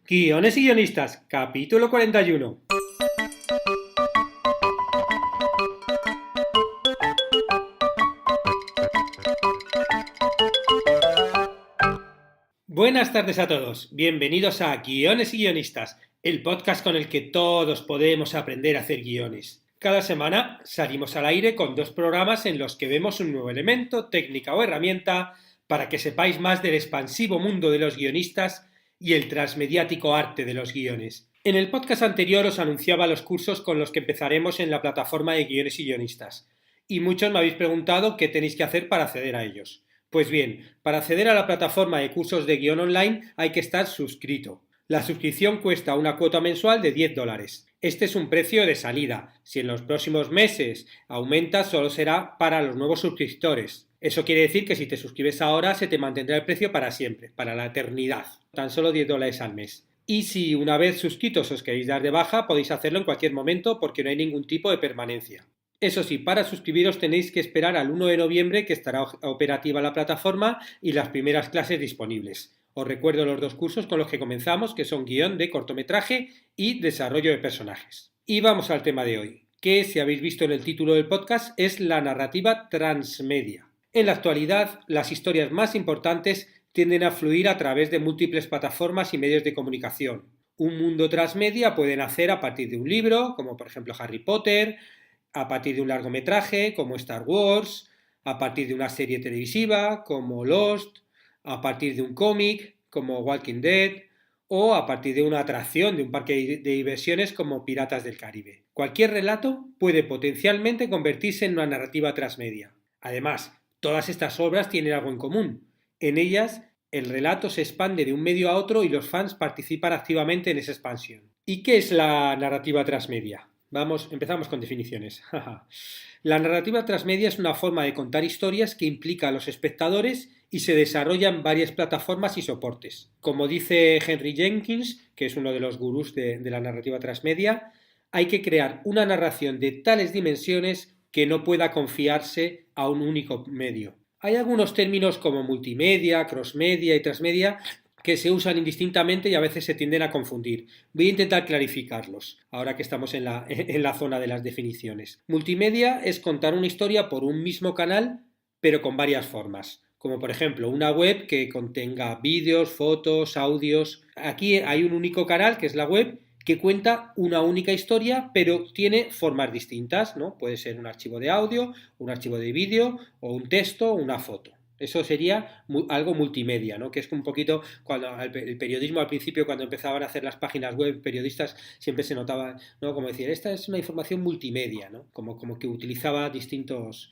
Guiones y guionistas, capítulo 41. Buenas tardes a todos, bienvenidos a Guiones y guionistas, el podcast con el que todos podemos aprender a hacer guiones. Cada semana salimos al aire con 2 programas en los que vemos un nuevo elemento, técnica o herramienta para que sepáis más del expansivo mundo de los guionistas y el transmediático arte de los guiones. En el podcast anterior os anunciaba los cursos con los que empezaremos en la plataforma de Guiones y guionistas, y muchos me habéis preguntado qué tenéis que hacer para acceder a ellos. Pues bien, para acceder a la plataforma de cursos de guión online hay que estar suscrito. La suscripción cuesta una cuota mensual de $10. Este es un precio de salida. Si en los próximos meses aumenta, solo será para los nuevos suscriptores. Eso quiere decir que si te suscribes ahora, se te mantendrá el precio para siempre, para la eternidad. Tan solo $10 al mes. Y si una vez suscritos os queréis dar de baja, podéis hacerlo en cualquier momento porque no hay ningún tipo de permanencia. Eso sí, para suscribiros tenéis que esperar al 1 de noviembre que estará operativa la plataforma y las primeras clases disponibles. Os recuerdo los 2 cursos con los que comenzamos, que son guión de cortometraje y desarrollo de personajes. Y vamos al tema de hoy, que si habéis visto en el título del podcast es la narrativa transmedia. En la actualidad, las historias más importantes tienden a fluir a través de múltiples plataformas y medios de comunicación. Un mundo transmedia puede nacer a partir de un libro, como por ejemplo Harry Potter, a partir de un largometraje como Star Wars, a partir de una serie televisiva como Lost, a partir de un cómic como Walking Dead o a partir de una atracción de un parque de diversiones como Piratas del Caribe. Cualquier relato puede potencialmente convertirse en una narrativa transmedia. Además, todas estas obras tienen algo en común. En ellas, el relato se expande de un medio a otro y los fans participan activamente en esa expansión. ¿Y qué es la narrativa transmedia? Empezamos con definiciones. La narrativa transmedia es una forma de contar historias que implica a los espectadores y se desarrolla en varias plataformas y soportes. Como dice Henry Jenkins, que es uno de los gurús de la narrativa transmedia, hay que crear una narración de tales dimensiones que no pueda confiarse a un único medio. Hay algunos términos como multimedia, crossmedia y transmedia que se usan indistintamente y a veces se tienden a confundir. Voy a intentar clarificarlos, ahora que estamos en la zona de las definiciones. Multimedia es contar una historia por un mismo canal, pero con varias formas, como por ejemplo una web que contenga vídeos, fotos, audios. Aquí hay un único canal, que es la web, que cuenta una única historia, pero tiene formas distintas, ¿no? Puede ser un archivo de audio, un archivo de vídeo, o un texto, o una foto. Eso sería algo multimedia, ¿no? Que es un poquito cuando el periodismo al principio, cuando empezaban a hacer las páginas web, periodistas siempre se notaba, ¿no? Como decir, esta es una información multimedia, ¿no? Como que utilizaba distintas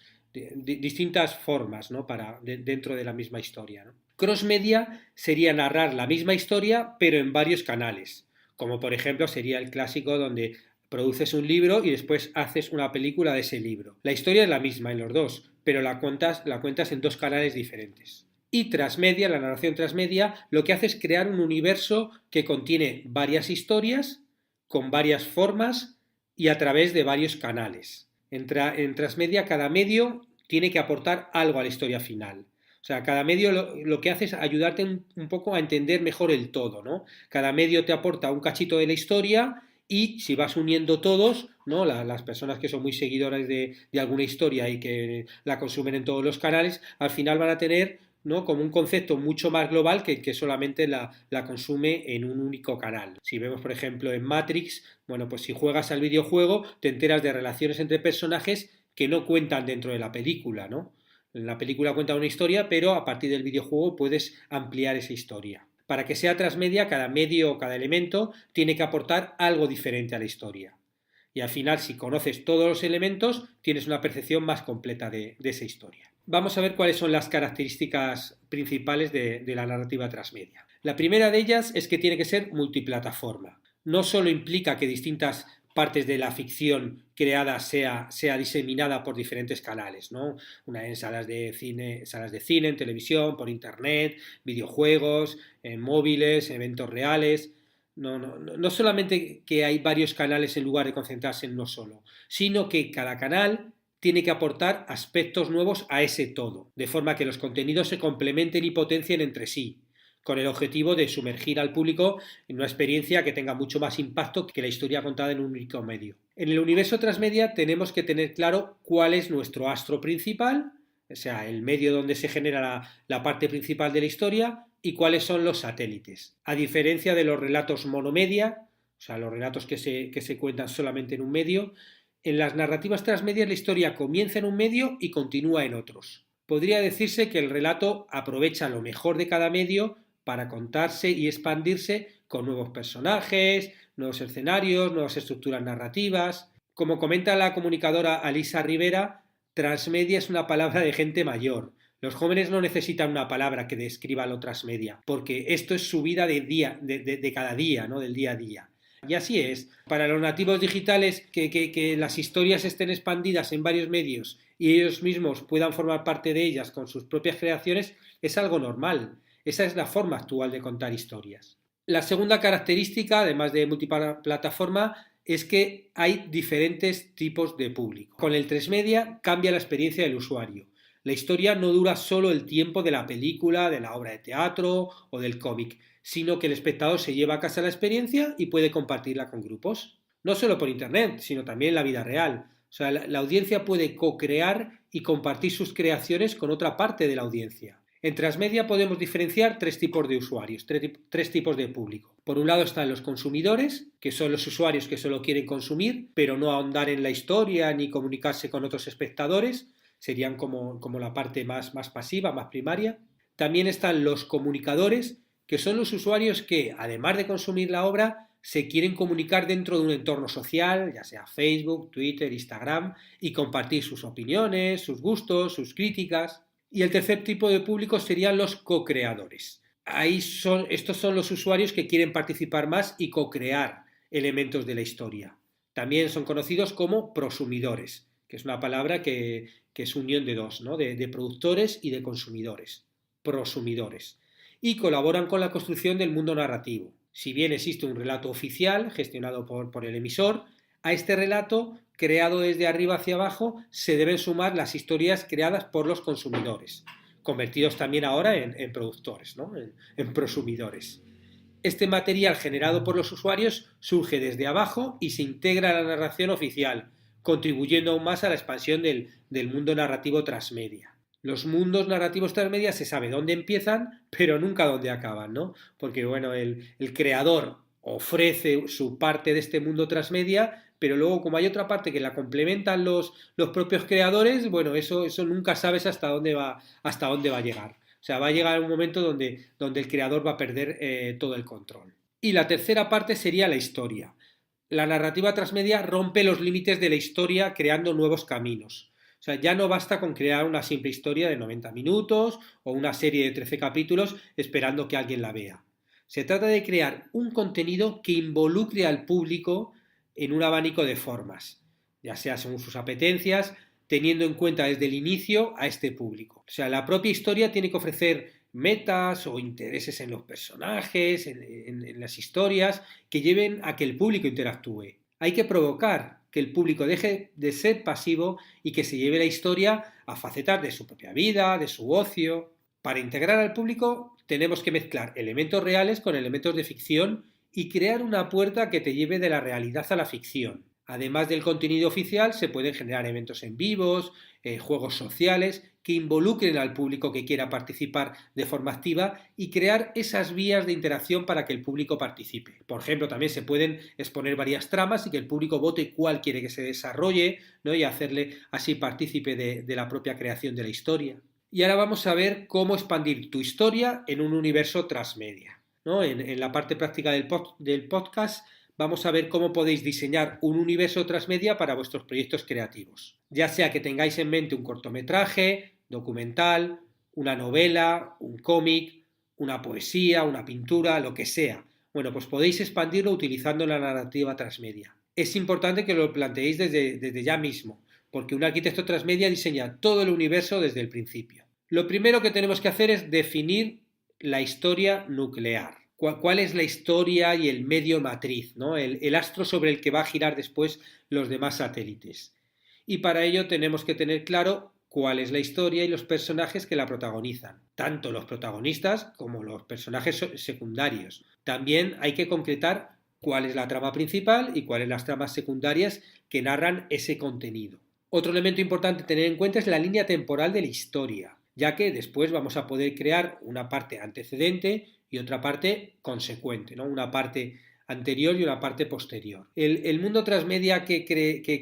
formas, ¿no? Dentro de la misma historia, ¿no? Crossmedia sería narrar la misma historia, pero en varios canales. Como por ejemplo sería el clásico donde produces un libro y después haces una película de ese libro. La historia es la misma en los dos, pero la cuentas en 2 canales diferentes. Y transmedia, la narración transmedia, lo que hace es crear un universo que contiene varias historias con varias formas y a través de varios canales. En transmedia, cada medio tiene que aportar algo a la historia final. O sea, cada medio lo que hace es ayudarte un poco a entender mejor el todo, ¿no? Cada medio te aporta un cachito de la historia y si vas uniendo todos, ¿no? Las personas que son muy seguidoras de alguna historia y que la consumen en todos los canales, al final van a tener, ¿no? Como un concepto mucho más global que solamente la consume en un único canal. Si vemos, por ejemplo, en Matrix, bueno, pues si juegas al videojuego te enteras de relaciones entre personajes que no cuentan dentro de la película, ¿no? La película cuenta una historia, pero a partir del videojuego puedes ampliar esa historia. Para que sea transmedia, cada medio o cada elemento tiene que aportar algo diferente a la historia. Y al final, si conoces todos los elementos, tienes una percepción más completa de esa historia. Vamos a ver cuáles son las características principales de la narrativa transmedia. La primera de ellas es que tiene que ser multiplataforma. No solo implica que distintas partes de la ficción creada sea diseminada por diferentes canales, ¿no? Una en salas de cine, en televisión, por internet, videojuegos, en móviles, eventos reales. No solamente que hay varios canales en lugar de concentrarse en uno solo, sino que cada canal tiene que aportar aspectos nuevos a ese todo, de forma que los contenidos se complementen y potencien entre sí. con el objetivo de sumergir al público en una experiencia que tenga mucho más impacto que la historia contada en un único medio. En el universo transmedia tenemos que tener claro cuál es nuestro astro principal, o sea, el medio donde se genera la parte principal de la historia, y cuáles son los satélites. A diferencia de los relatos monomedia, o sea, los relatos que se cuentan solamente en un medio, en las narrativas transmedias la historia comienza en un medio y continúa en otros. Podría decirse que el relato aprovecha lo mejor de cada medio para contarse y expandirse con nuevos personajes, nuevos escenarios, nuevas estructuras narrativas. Como comenta la comunicadora Alisa Rivera, transmedia es una palabra de gente mayor. Los jóvenes no necesitan una palabra que describa lo transmedia, porque esto es su vida de cada día, ¿no? Del día a día. Y así es. Para los nativos digitales, que las historias estén expandidas en varios medios y ellos mismos puedan formar parte de ellas con sus propias creaciones, es algo normal. Esa es la forma actual de contar historias. La segunda característica, además de multiplataforma, es que hay diferentes tipos de público. Con el transmedia cambia la experiencia del usuario. La historia no dura solo el tiempo de la película, de la obra de teatro o del cómic, sino que el espectador se lleva a casa la experiencia y puede compartirla con grupos. No solo por internet, sino también en la vida real. O sea, la audiencia puede co-crear y compartir sus creaciones con otra parte de la audiencia. En transmedia podemos diferenciar tres tipos de usuarios, tres tipos de público. Por un lado están los consumidores, que son los usuarios que solo quieren consumir, pero no ahondar en la historia ni comunicarse con otros espectadores. Serían como la parte más pasiva, más primaria. También están los comunicadores, que son los usuarios que, además de consumir la obra, se quieren comunicar dentro de un entorno social, ya sea Facebook, Twitter, Instagram, y compartir sus opiniones, sus gustos, sus críticas. Y el tercer tipo de público serían los co-creadores. Estos son los usuarios que quieren participar más y co-crear elementos de la historia. También son conocidos como prosumidores, que es una palabra que es unión de dos, ¿no? de productores y de consumidores. Prosumidores. Y colaboran con la construcción del mundo narrativo. Si bien existe un relato oficial gestionado por el emisor, a este relato, creado desde arriba hacia abajo, se deben sumar las historias creadas por los consumidores, convertidos también ahora en productores, ¿no? en prosumidores. Este material generado por los usuarios surge desde abajo y se integra a la narración oficial, contribuyendo aún más a la expansión del mundo narrativo transmedia. Los mundos narrativos transmedia se sabe dónde empiezan, pero nunca dónde acaban, ¿no? Porque, bueno, el creador ofrece su parte de este mundo transmedia, pero luego como hay otra parte que la complementan los propios creadores, bueno, eso nunca sabes hasta dónde va a llegar. O sea, va a llegar un momento donde el creador va a perder todo el control. Y la tercera parte sería la historia. La narrativa transmedia rompe los límites de la historia creando nuevos caminos. O sea, ya no basta con crear una simple historia de 90 minutos o una serie de 13 capítulos esperando que alguien la vea. Se trata de crear un contenido que involucre al público en un abanico de formas, ya sea según sus apetencias, teniendo en cuenta desde el inicio a este público. O sea, la propia historia tiene que ofrecer metas o intereses en los personajes, en las historias, que lleven a que el público interactúe. Hay que provocar que el público deje de ser pasivo y que se lleve la historia a facetas de su propia vida, de su ocio. Para integrar al público tenemos que mezclar elementos reales con elementos de ficción y crear una puerta que te lleve de la realidad a la ficción. Además del contenido oficial, se pueden generar eventos en vivos, juegos sociales que involucren al público que quiera participar de forma activa y crear esas vías de interacción para que el público participe. Por ejemplo, también se pueden exponer varias tramas y que el público vote cuál quiere que se desarrolle, ¿no? Y hacerle así partícipe de la propia creación de la historia. Y ahora vamos a ver cómo expandir tu historia en un universo transmedia, ¿no? En la parte práctica del podcast vamos a ver cómo podéis diseñar un universo transmedia para vuestros proyectos creativos. Ya sea que tengáis en mente un cortometraje, documental, una novela, un cómic, una poesía, una pintura, lo que sea. Bueno, pues podéis expandirlo utilizando la narrativa transmedia. Es importante que lo planteéis desde ya mismo, porque un arquitecto transmedia diseña todo el universo desde el principio. Lo primero que tenemos que hacer es definir la historia nuclear. ¿Cuál es la historia y el medio matriz, ¿no? El astro sobre el que va a girar después los demás satélites? Y para ello tenemos que tener claro cuál es la historia y los personajes que la protagonizan, tanto los protagonistas como los personajes secundarios. También hay que concretar cuál es la trama principal y cuáles las tramas secundarias que narran ese contenido. Otro elemento importante a tener en cuenta es la línea temporal de la historia, ya que después vamos a poder crear una parte antecedente y otra parte consecuente, ¿no? Una parte anterior y una parte posterior. El mundo transmedia que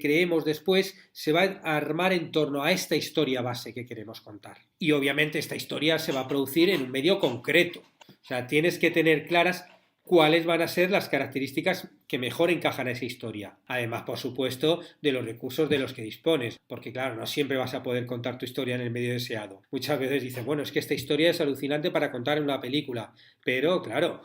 creemos después se va a armar en torno a esta historia base que queremos contar. Y obviamente esta historia se va a producir en un medio concreto. O sea, tienes que tener claras cuáles van a ser las características que mejor encajan a esa historia. Además, por supuesto, de los recursos de los que dispones, porque claro, no siempre vas a poder contar tu historia en el medio deseado. Muchas veces dices, bueno, es que esta historia es alucinante para contar en una película, pero claro,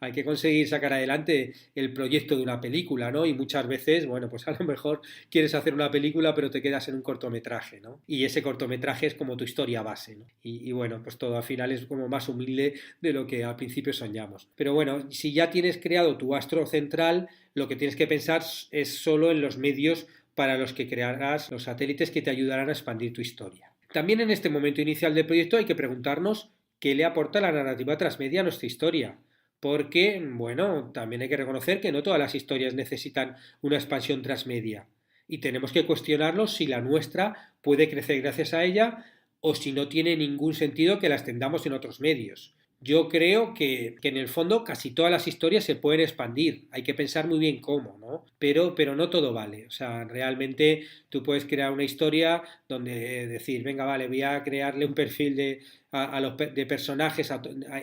hay que conseguir sacar adelante el proyecto de una película, ¿no? Y muchas veces, bueno, pues a lo mejor quieres hacer una película, pero te quedas en un cortometraje, ¿no? Y ese cortometraje es como tu historia base, ¿no? Y bueno, pues todo al final es como más humilde de lo que al principio soñamos. Pero bueno, si ya tienes creado tu astro central, lo que tienes que pensar es solo en los medios para los que crearás los satélites que te ayudarán a expandir tu historia. También en este momento inicial del proyecto hay que preguntarnos qué le aporta la narrativa transmedia a nuestra historia. Porque, bueno, también hay que reconocer que no todas las historias necesitan una expansión transmedia. Y tenemos que cuestionarnos si la nuestra puede crecer gracias a ella o si no tiene ningún sentido que la extendamos en otros medios. Yo creo que en el fondo casi todas las historias se pueden expandir. Hay que pensar muy bien cómo, ¿no? Pero no todo vale. O sea, realmente tú puedes crear una historia donde decir, venga, vale, voy a crearle un perfil de personajes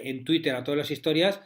en Twitter a todas las historias,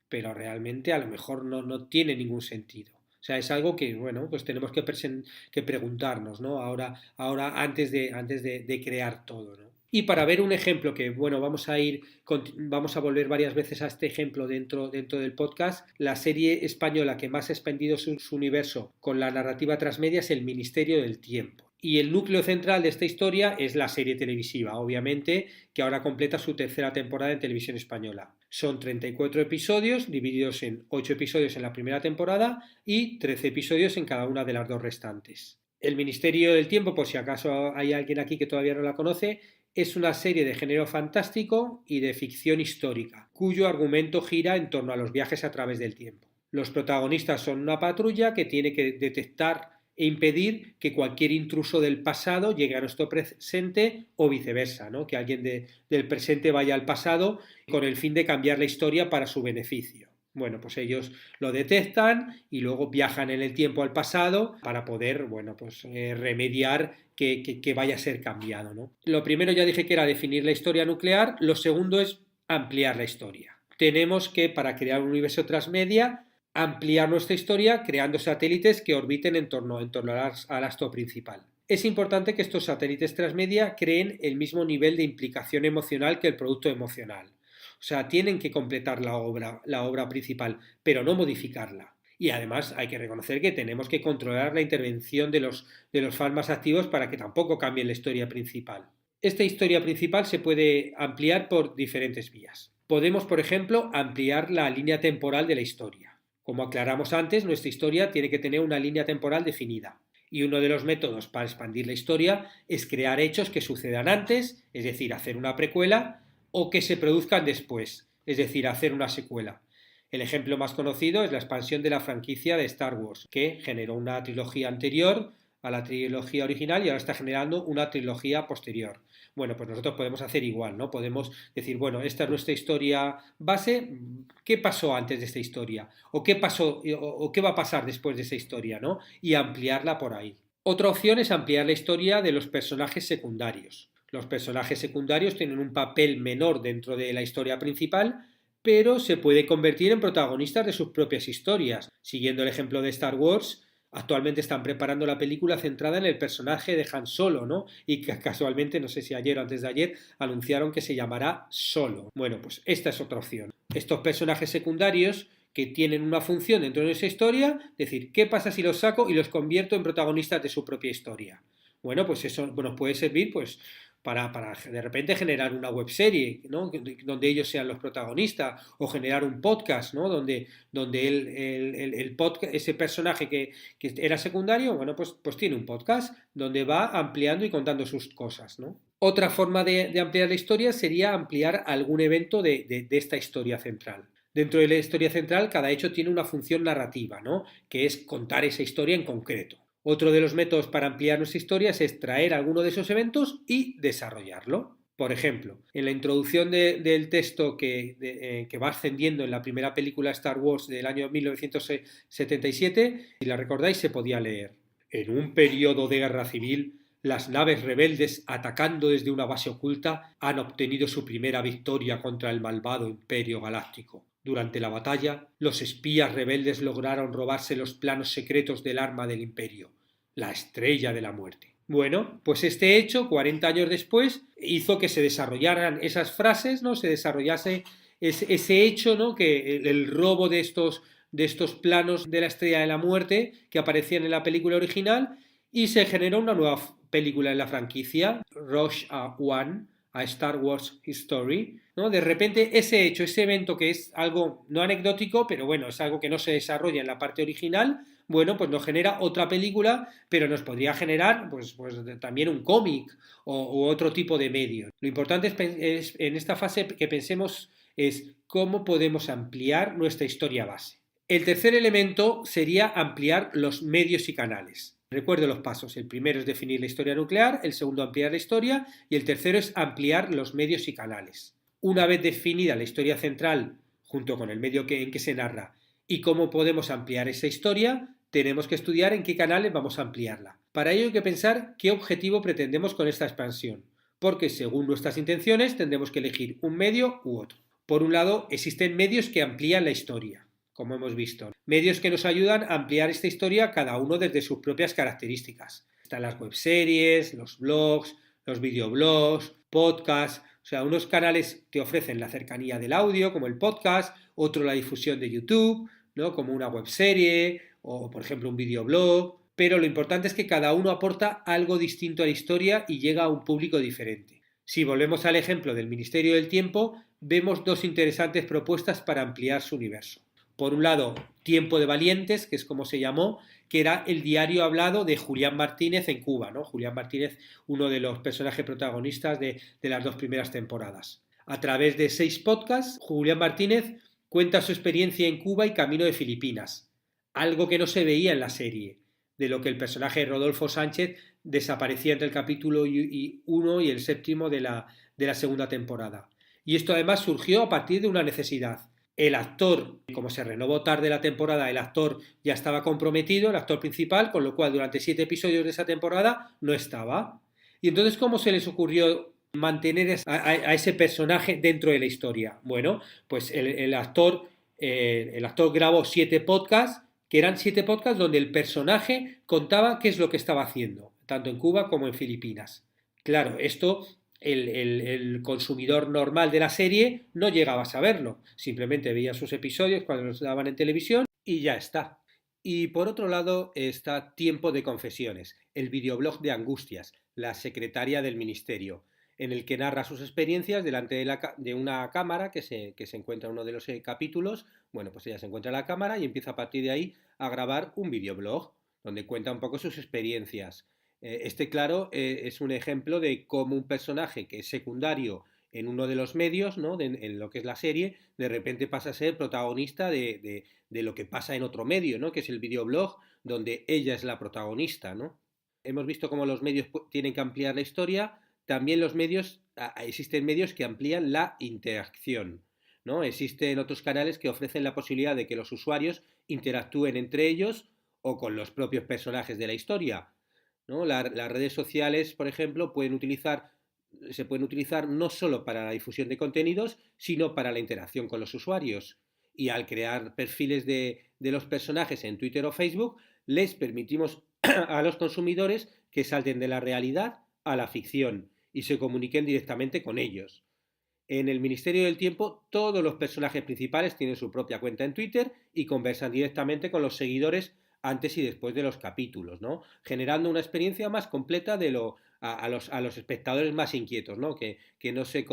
pero realmente a lo mejor no tiene ningún sentido. O sea, es algo que, bueno, pues tenemos que preguntarnos, ¿no? Ahora antes de crear todo, ¿no? Y para ver un ejemplo que, bueno, vamos a volver varias veces a este ejemplo dentro del podcast, la serie española que más ha expandido su universo con la narrativa transmedia es El Ministerio del Tiempo. Y el núcleo central de esta historia es la serie televisiva, obviamente, que ahora completa su tercera temporada en televisión española. Son 34 episodios, divididos en 8 episodios en la primera temporada y 13 episodios en cada una de las dos restantes. El Ministerio del Tiempo, por si acaso hay alguien aquí que todavía no la conoce, es una serie de género fantástico y de ficción histórica, cuyo argumento gira en torno a los viajes a través del tiempo. Los protagonistas son una patrulla que tiene que detectar e impedir que cualquier intruso del pasado llegue a nuestro presente o viceversa, ¿no? Que alguien del presente vaya al pasado con el fin de cambiar la historia para su beneficio. Bueno, pues ellos lo detectan y luego viajan en el tiempo al pasado para poder, bueno, pues remediar que vaya a ser cambiado, ¿no? Lo primero ya dije que era definir la historia nuclear, lo segundo es ampliar la historia. Tenemos que, para crear un universo transmedia, ampliar nuestra historia creando satélites que orbiten en torno al astro principal. Es importante que estos satélites transmedia creen el mismo nivel de implicación emocional que el producto emocional. O sea, tienen que completar la obra principal, pero no modificarla. Y además hay que reconocer que tenemos que controlar la intervención de los fans activos para que tampoco cambien la historia principal. Esta historia principal se puede ampliar por diferentes vías. Podemos, por ejemplo, ampliar la línea temporal de la historia. Como aclaramos antes, nuestra historia tiene que tener una línea temporal definida. Y uno de los métodos para expandir la historia es crear hechos que sucedan antes, es decir, hacer una precuela, o que se produzcan después, es decir, hacer una secuela. El ejemplo más conocido es la expansión de la franquicia de Star Wars, que generó una trilogía anterior a la trilogía original y ahora está generando una trilogía posterior. Bueno, pues nosotros podemos hacer igual, ¿no? Podemos decir, bueno, esta es nuestra historia base, ¿qué pasó antes de esta historia? ¿O qué pasó, o qué va a pasar después de esa historia, ¿no? Y ampliarla por ahí. Otra opción es ampliar la historia de los personajes secundarios. Los personajes secundarios tienen un papel menor dentro de la historia principal, pero se puede convertir en protagonistas de sus propias historias. Siguiendo el ejemplo de Star Wars, actualmente están preparando la película centrada en el personaje de Han Solo, ¿no? Y que casualmente, no sé si ayer o antes de ayer, anunciaron que se llamará Solo. Bueno, pues esta es otra opción. Estos personajes secundarios que tienen una función dentro de esa historia, decir, ¿qué pasa si los saco y los convierto en protagonistas de su propia historia? Bueno, pues eso nos puede servir, pues para de repente generar una webserie, ¿no? Donde ellos sean los protagonistas, o generar un podcast, ¿no? Donde el podcast, ese personaje que era secundario, bueno, pues tiene un podcast donde va ampliando y contando sus cosas, ¿no? Otra forma de ampliar la historia sería ampliar algún evento de esta historia central. Dentro de la historia central, cada hecho tiene una función narrativa, ¿no? Que es contar esa historia en concreto. Otro de los métodos para ampliar nuestra historia es extraer alguno de esos eventos y desarrollarlo. Por ejemplo, en la introducción del texto que va ascendiendo en la primera película Star Wars del año 1977, si la recordáis, se podía leer: en un periodo de guerra civil, las naves rebeldes, atacando desde una base oculta, han obtenido su primera victoria contra el malvado Imperio Galáctico. Durante la batalla, los espías rebeldes lograron robarse los planos secretos del arma del Imperio, la Estrella de la Muerte. Bueno, pues este hecho, 40 años después, hizo que se desarrollaran esas frases, ¿no? Se desarrollase ese hecho, ¿no? Que el robo de estos planos de la Estrella de la Muerte que aparecían en la película original, y se generó una nueva película en la franquicia, Rogue One, a Star Wars History, ¿no? De repente ese hecho, ese evento que es algo no anecdótico, pero bueno, es algo que no se desarrolla en la parte original, bueno, pues nos genera otra película, pero nos podría generar pues también un cómic u otro tipo de medio. Lo importante es en esta fase que pensemos es cómo podemos ampliar nuestra historia base. El tercer elemento sería ampliar los medios y canales. Recuerdo los pasos. El primero es definir la historia nuclear, el segundo ampliar la historia y el tercero es ampliar los medios y canales. Una vez definida la historia central junto con el medio en que se narra y cómo podemos ampliar esa historia, tenemos que estudiar en qué canales vamos a ampliarla. Para ello hay que pensar qué objetivo pretendemos con esta expansión, porque según nuestras intenciones tendremos que elegir un medio u otro. Por un lado, existen medios que amplían la historia, como hemos visto. Medios que nos ayudan a ampliar esta historia cada uno desde sus propias características. Están las webseries, los blogs, los videoblogs, podcasts. O sea, unos canales te ofrecen la cercanía del audio, como el podcast, otro la difusión de YouTube, ¿no? Como una webserie o, por ejemplo, un videoblog. Pero lo importante es que cada uno aporta algo distinto a la historia y llega a un público diferente. Si volvemos al ejemplo del Ministerio del Tiempo, vemos dos interesantes propuestas para ampliar su universo. Por un lado, Tiempo de Valientes, que es como se llamó, que era el diario hablado de Julián Martínez en Cuba, ¿no? Julián Martínez, uno de los personajes protagonistas de las dos primeras temporadas. A través de 6 podcasts, Julián Martínez cuenta su experiencia en Cuba y camino de Filipinas, algo que no se veía en la serie, de lo que el personaje de Rodolfo Sánchez desaparecía entre el capítulo 1 y el 7 de la segunda temporada. Y esto además surgió a partir de una necesidad. El actor, como se renovó tarde la temporada, el actor ya estaba comprometido, el actor principal, con lo cual durante 7 episodios de esa temporada no estaba. Y entonces, ¿cómo se les ocurrió mantener a ese personaje dentro de la historia? Bueno, pues el actor grabó 7 podcasts, que eran 7 podcasts donde el personaje contaba qué es lo que estaba haciendo, tanto en Cuba como en Filipinas. Claro, esto el consumidor normal de la serie no llegaba a saberlo, simplemente veía sus episodios cuando los daban en televisión y ya está. Y por otro lado está Tiempo de Confesiones, el videoblog de Angustias, la secretaria del ministerio, en el que narra sus experiencias delante de una cámara que se encuentra en uno de los capítulos. Bueno, pues ella se encuentra en la cámara y empieza a partir de ahí a grabar un videoblog donde cuenta un poco sus experiencias. Claro, es un ejemplo de cómo un personaje que es secundario en uno de los medios, ¿no? En lo que es la serie, de repente pasa a ser protagonista de lo que pasa en otro medio, ¿no? Que es el videoblog, donde ella es la protagonista, ¿no? Hemos visto cómo los medios tienen que ampliar la historia, también existen medios que amplían la interacción, ¿no? Existen otros canales que ofrecen la posibilidad de que los usuarios interactúen entre ellos o con los propios personajes de la historia, ¿no? Las redes sociales, por ejemplo, se pueden utilizar no solo para la difusión de contenidos, sino para la interacción con los usuarios. Y al crear perfiles de los personajes en Twitter o Facebook, les permitimos a los consumidores que salten de la realidad a la ficción y se comuniquen directamente con ellos. En el Ministerio del Tiempo, todos los personajes principales tienen su propia cuenta en Twitter y conversan directamente con los seguidores antes y después de los capítulos, ¿no? Generando una experiencia más completa a los espectadores más inquietos, ¿no? Que no se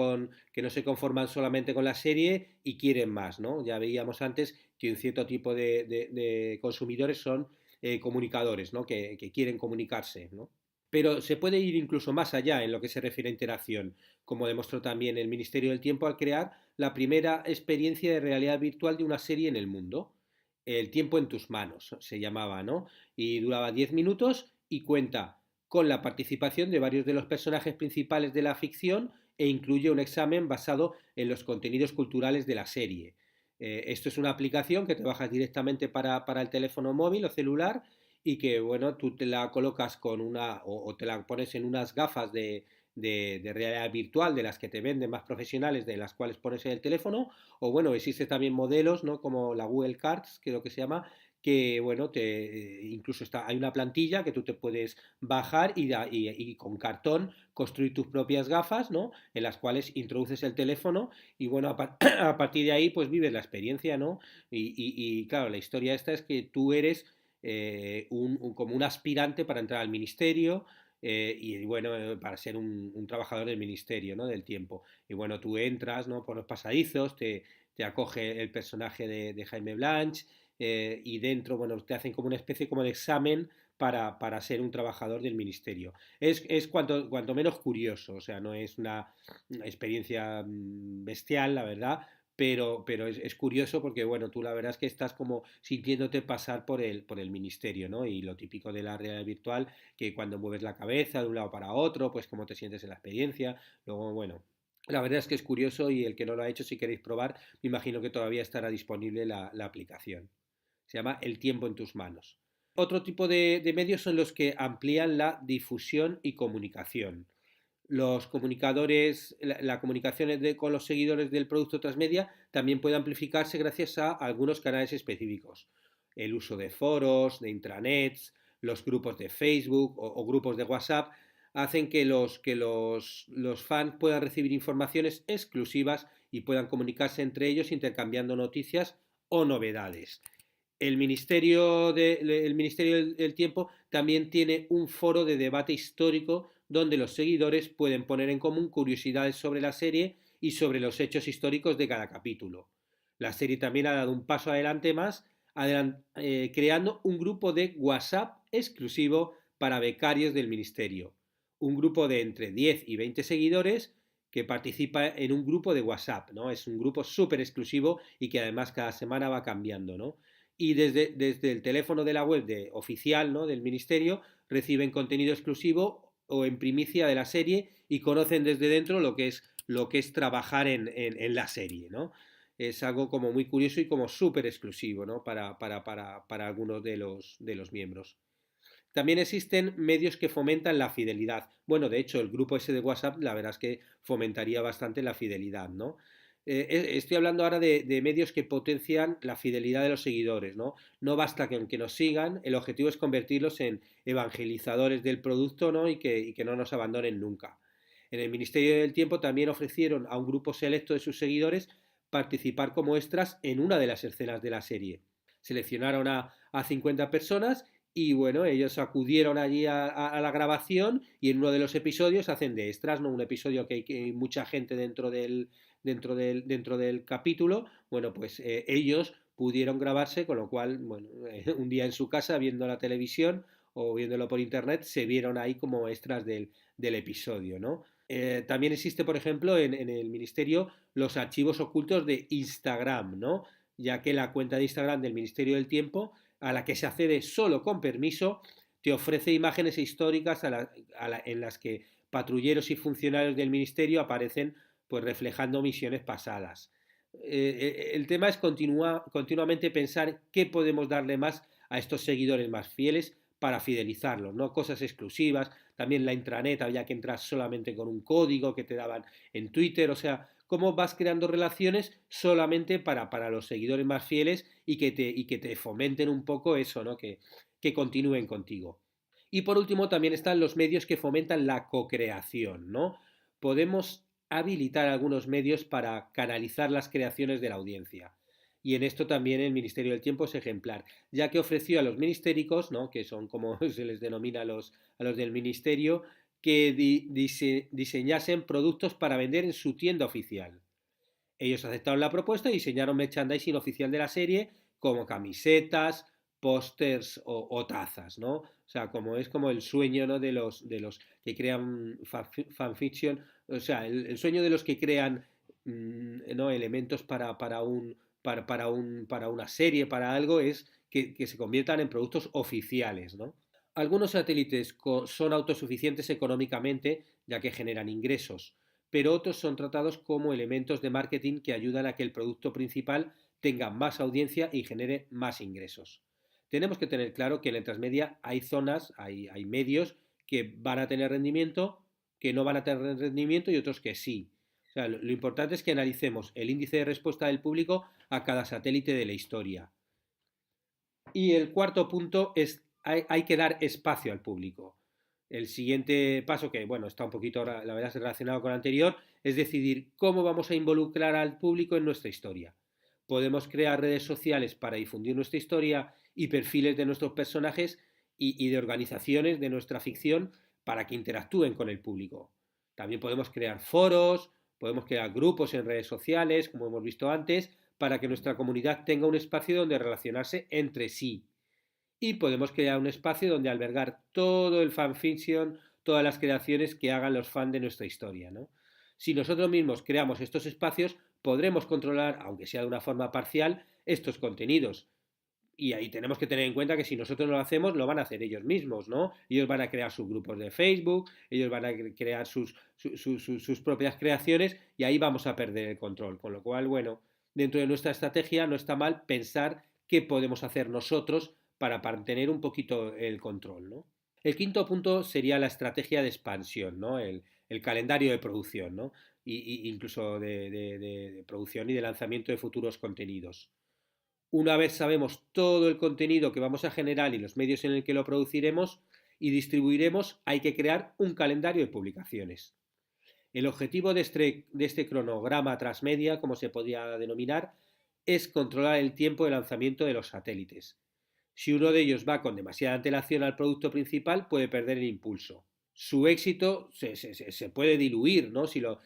conforman solamente con la serie y quieren más, ¿no? Ya veíamos antes que un cierto tipo de consumidores son comunicadores, ¿no? Que quieren comunicarse, ¿no? Pero se puede ir incluso más allá en lo que se refiere a interacción, como demostró también el Ministerio del Tiempo al crear la primera experiencia de realidad virtual de una serie en el mundo. El tiempo en tus manos se llamaba, ¿no? Y duraba 10 minutos y cuenta con la participación de varios de los personajes principales de la ficción e incluye un examen basado en los contenidos culturales de la serie. Esto es una aplicación que te bajas directamente para el teléfono móvil o celular y que, bueno, tú te la colocas con o te la pones en unas gafas de realidad virtual de las que te venden más profesionales, de las cuales pones en el teléfono, o bueno, existen también modelos, ¿no? Como la Google Cards, creo que se llama, que bueno, incluso hay una plantilla que tú te puedes bajar y con cartón construir tus propias gafas, ¿no? En las cuales introduces el teléfono y bueno, a partir de ahí pues vives la experiencia, ¿no? Claro, la historia esta es que tú eres como un aspirante para entrar al ministerio y bueno, para ser un trabajador del ministerio, ¿no? Del tiempo. Y bueno, tú entras, ¿no? Por los pasadizos, te acoge el personaje de Jaime Blanch y dentro, bueno, te hacen como una especie como de examen para ser un trabajador del ministerio. Es cuanto menos curioso, o sea, no es una experiencia bestial, la verdad, pero es curioso porque, bueno, tú la verdad es que estás como sintiéndote pasar por el ministerio, ¿no? Y lo típico de la realidad virtual, que cuando mueves la cabeza de un lado para otro, pues cómo te sientes en la experiencia. Luego, bueno, la verdad es que es curioso y el que no lo ha hecho, si queréis probar, me imagino que todavía estará disponible la aplicación. Se llama El tiempo en tus manos. Otro tipo de medios son los que amplían la difusión y comunicación. Los comunicadores, la comunicación con los seguidores del producto transmedia también puede amplificarse gracias a algunos canales específicos. El uso de foros, de intranets, los grupos de Facebook o grupos de WhatsApp hacen los fans puedan recibir informaciones exclusivas y puedan comunicarse entre ellos intercambiando noticias o novedades. El Ministerio del Tiempo también tiene un foro de debate histórico donde los seguidores pueden poner en común curiosidades sobre la serie y sobre los hechos históricos de cada capítulo. La serie también ha dado un paso adelante más, creando un grupo de WhatsApp exclusivo para becarios del Ministerio. Un grupo de entre 10 y 20 seguidores que participa en un grupo de WhatsApp, ¿no? Es un grupo súper exclusivo y que además cada semana va cambiando, ¿no? Y desde el teléfono de la web oficial, ¿no? Del ministerio reciben contenido exclusivo o en primicia de la serie y conocen desde dentro lo que es trabajar en la serie, ¿no? Es algo como muy curioso y como súper exclusivo, ¿no? Para algunos de los miembros. También existen medios que fomentan la fidelidad. Bueno, de hecho, el grupo ese de WhatsApp, la verdad es que fomentaría bastante la fidelidad, ¿no? Estoy hablando ahora de medios que potencian la fidelidad de los seguidores, ¿no? No basta que nos sigan, el objetivo es convertirlos en evangelizadores del producto, ¿no? Y que no nos abandonen nunca. En el Ministerio del Tiempo también ofrecieron a un grupo selecto de sus seguidores participar como extras en una de las escenas de la serie. Seleccionaron a 50 personas y bueno, ellos acudieron allí a la grabación y en uno de los episodios hacen de extras, ¿no? Un episodio que hay mucha gente dentro del capítulo, bueno, pues ellos pudieron grabarse, con lo cual, bueno, un día en su casa viendo la televisión o viéndolo por internet, se vieron ahí como extras del episodio, ¿no? También existe, por ejemplo, en el ministerio los archivos ocultos de Instagram, ¿no? Ya que la cuenta de Instagram del Ministerio del Tiempo, a la que se accede solo con permiso, te ofrece imágenes históricas en las que patrulleros y funcionarios del ministerio aparecen pues reflejando misiones pasadas. El tema es continuamente pensar qué podemos darle más a estos seguidores más fieles para fidelizarlos, ¿no? Cosas exclusivas, también la intranet había que entrar solamente con un código que te daban en Twitter, o sea, cómo vas creando relaciones solamente para los seguidores más fieles y que te fomenten un poco eso, ¿no? Que continúen contigo. Y por último también están los medios que fomentan la co-creación, ¿no? Podemos habilitar algunos medios para canalizar las creaciones de la audiencia. Y en esto también el Ministerio del Tiempo es ejemplar, ya que ofreció a los ministéricos, ¿no? Que son como se les denomina a los del ministerio, que diseñasen productos para vender en su tienda oficial. Ellos aceptaron la propuesta y diseñaron merchandising oficial de la serie como camisetas, pósters o tazas, ¿no? O sea, como es como el sueño, ¿no? de los que crean fanfiction, o sea, el sueño de los que crean, ¿no? Elementos para una serie, para algo, es que se conviertan en productos oficiales, ¿no? Algunos satélites son autosuficientes económicamente, ya que generan ingresos, pero otros son tratados como elementos de marketing que ayudan a que el producto principal tenga más audiencia y genere más ingresos. Tenemos que tener claro que en el transmedia hay zonas, hay medios que van a tener rendimiento, que no van a tener rendimiento y otros que sí. O sea, lo importante es que analicemos el índice de respuesta del público a cada satélite de la historia. Y el cuarto punto es hay que dar espacio al público. El siguiente paso, que bueno, está un poquito, la verdad, relacionado con el anterior, es decidir cómo vamos a involucrar al público en nuestra historia. Podemos crear redes sociales para difundir nuestra historia y perfiles de nuestros personajes y de organizaciones de nuestra ficción para que interactúen con el público. También podemos crear foros, podemos crear grupos en redes sociales, como hemos visto antes, para que nuestra comunidad tenga un espacio donde relacionarse entre sí. Y podemos crear un espacio donde albergar todo el fanfiction, todas las creaciones que hagan los fans de nuestra historia, ¿no? Si nosotros mismos creamos estos espacios, podremos controlar, aunque sea de una forma parcial, estos contenidos. Y ahí tenemos que tener en cuenta que si nosotros no lo hacemos, lo van a hacer ellos mismos, ¿no? Ellos van a crear sus grupos de Facebook, ellos van a crear sus propias creaciones y ahí vamos a perder el control. Con lo cual, bueno, dentro de nuestra estrategia no está mal pensar qué podemos hacer nosotros para mantener un poquito el control, ¿no? El quinto punto sería la estrategia de expansión, ¿no? El calendario de producción, ¿no? Incluso de producción y de lanzamiento de futuros contenidos. Una vez sabemos todo el contenido que vamos a generar y los medios en el que lo produciremos y distribuiremos, hay que crear un calendario de publicaciones. El objetivo de este cronograma transmedia, como se podría denominar, es controlar el tiempo de lanzamiento de los satélites. Si uno de ellos va con demasiada antelación al producto principal, puede perder el impulso. Su éxito se puede diluir, ¿no? Si lo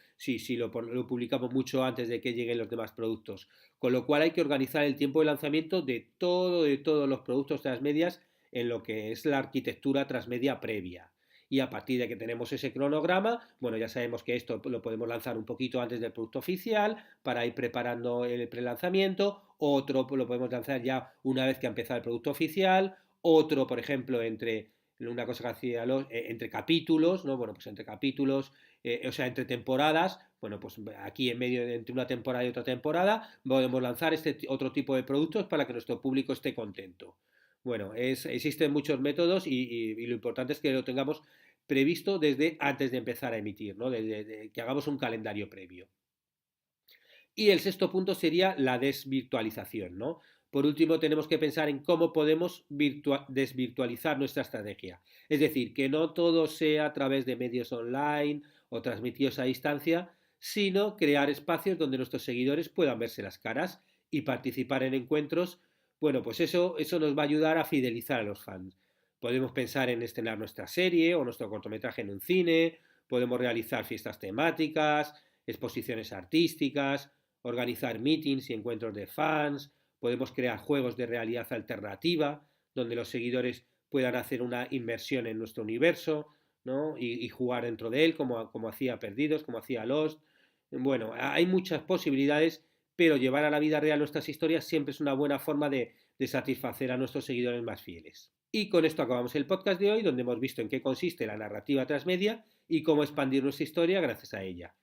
publicamos mucho antes de que lleguen los demás productos. Con lo cual hay que organizar el tiempo de lanzamiento de todos los productos transmedias en lo que es la arquitectura transmedia previa. Y a partir de que tenemos ese cronograma, bueno, ya sabemos que esto lo podemos lanzar un poquito antes del producto oficial para ir preparando el prelanzamiento, otro lo podemos lanzar ya una vez que ha empezado el producto oficial, otro, por ejemplo, una cosa que hacía entre capítulos, ¿no? Bueno, pues entre capítulos, o sea, entre temporadas, bueno, pues aquí en medio entre una temporada y otra temporada, podemos lanzar este otro tipo de productos para que nuestro público esté contento. Bueno, existen muchos métodos y lo importante es que lo tengamos previsto desde antes de empezar a emitir, ¿no? Desde que hagamos un calendario previo. Y el sexto punto sería la desvirtualización, ¿no? Por último, tenemos que pensar en cómo podemos desvirtualizar nuestra estrategia. Es decir, que no todo sea a través de medios online o transmitidos a distancia, sino crear espacios donde nuestros seguidores puedan verse las caras y participar en encuentros. Bueno, pues eso nos va a ayudar a fidelizar a los fans. Podemos pensar en estrenar nuestra serie o nuestro cortometraje en un cine, podemos realizar fiestas temáticas, exposiciones artísticas, organizar meetings y encuentros de fans, podemos crear juegos de realidad alternativa donde los seguidores puedan hacer una inmersión en nuestro universo, ¿no? y jugar dentro de él como hacía Perdidos, como hacía Lost. Bueno, hay muchas posibilidades, pero llevar a la vida real nuestras historias siempre es una buena forma de satisfacer a nuestros seguidores más fieles. Y con esto acabamos el podcast de hoy, donde hemos visto en qué consiste la narrativa transmedia y cómo expandir nuestra historia gracias a ella.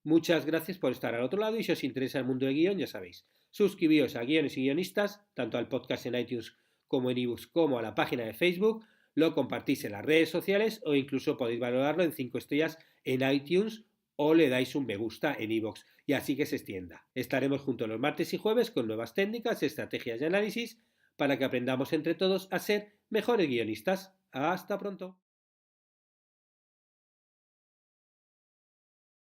Muchas gracias por estar al otro lado y si os interesa el mundo de guión, ya sabéis, suscribíos a Guiones y Guionistas, tanto al podcast en iTunes como en ebooks como a la página de Facebook, lo compartís en las redes sociales o incluso podéis valorarlo en 5 estrellas en iTunes o le dais un me gusta en iVoox y así que se extienda. Estaremos juntos los martes y jueves con nuevas técnicas, estrategias y análisis para que aprendamos entre todos a ser mejores guionistas. Hasta pronto.